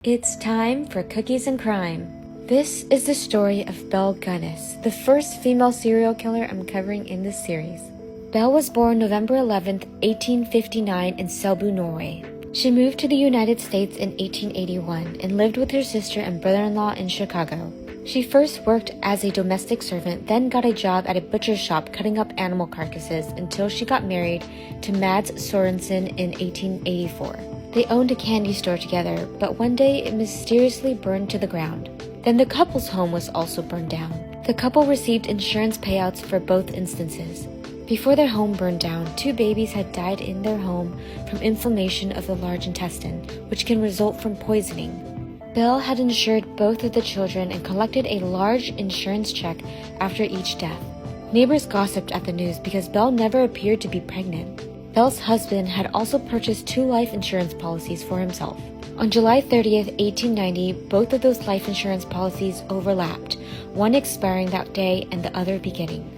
It's time for Cookies and Crime. This is the story of Belle Gunness, the first female serial killer I'm covering in this series. Belle was born November 11, 1859 in Selbu, Norway. She moved to the United States in 1881 and lived with her sister and brother-in-law in Chicago. She first worked as a domestic servant, then got a job at a butcher's shop cutting up animal carcasses until she got married to Mads Sorensen in 1884. They owned a candy store together, but one day it mysteriously burned to the ground. Then the couple's home was also burned down. The couple received insurance payouts for both instances. Before their home burned down, 2 babies had died in their home from inflammation of the large intestine, which can result from poisoning. Belle had insured both of the children and collected a large insurance check after each death. Neighbors gossiped at the news because Belle never appeared to be pregnant. Belle's husband had also purchased 2 life insurance policies for himself. On July 30th, 1890, both of those life insurance policies overlapped, one expiring that day and the other beginning.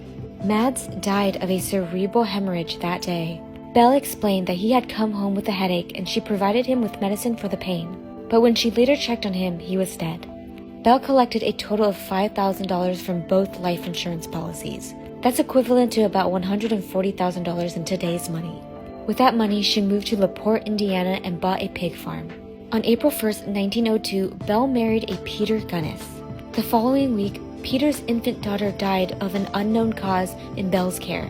Mads died of a cerebral hemorrhage that day. Belle explained that he had come home with a headache and she provided him with medicine for the pain. But when she later checked on him, he was dead. Belle collected a total of $5,000 from both life insurance policies. That's equivalent to about $140,000 in today's money. With that money, she moved to LaPorte, Indiana and bought a pig farm. On April 1st, 1902, Belle married a Peter Gunness. The following week, Peter's infant daughter died of an unknown cause in Belle's care.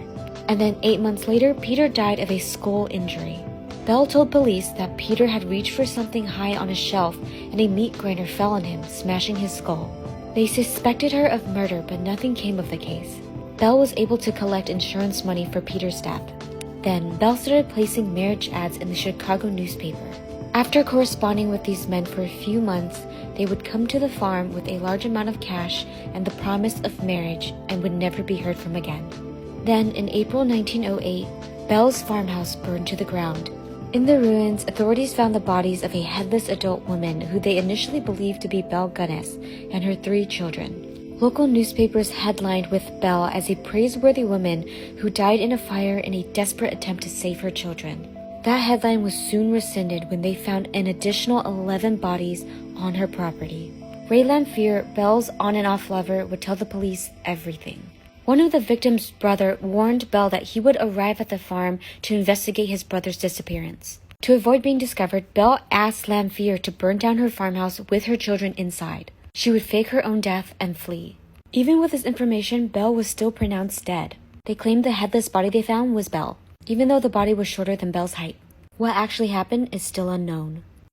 And then 8 months later, Peter died of a skull injury. Belle told police that Peter had reached for something high on a shelf and a meat grinder fell on him, smashing his skull. They suspected her of murder, but nothing came of the case. Belle was able to collect insurance money for Peter's death. Then, Belle started placing marriage ads in the Chicago newspaper. After corresponding with these men for a few months, they would come to the farm with a large amount of cash and the promise of marriage and would never be heard from again. Then, in April 1908, Belle's farmhouse burned to the ground. In the ruins, authorities found the bodies of a headless adult woman who they initially believed to be Belle Gunness and her 3 children. Local newspapers headlined with Belle as a praiseworthy woman who died in a fire in a desperate attempt to save her children. That headline was soon rescinded when they found an additional 11 bodies on her property. Ray Lamphere, Belle's on and off lover, would tell the police everything. One of the victim's brother warned Belle that he would arrive at the farm to investigate his brother's disappearance. To avoid being discovered, Belle asked Lamphere to burn down her farmhouse with her children inside. She would fake her own death and flee. Even with this information, Belle was still pronounced dead. They claimed the headless body they found was Belle, even though the body was shorter than Belle's height. What actually happened is still unknown.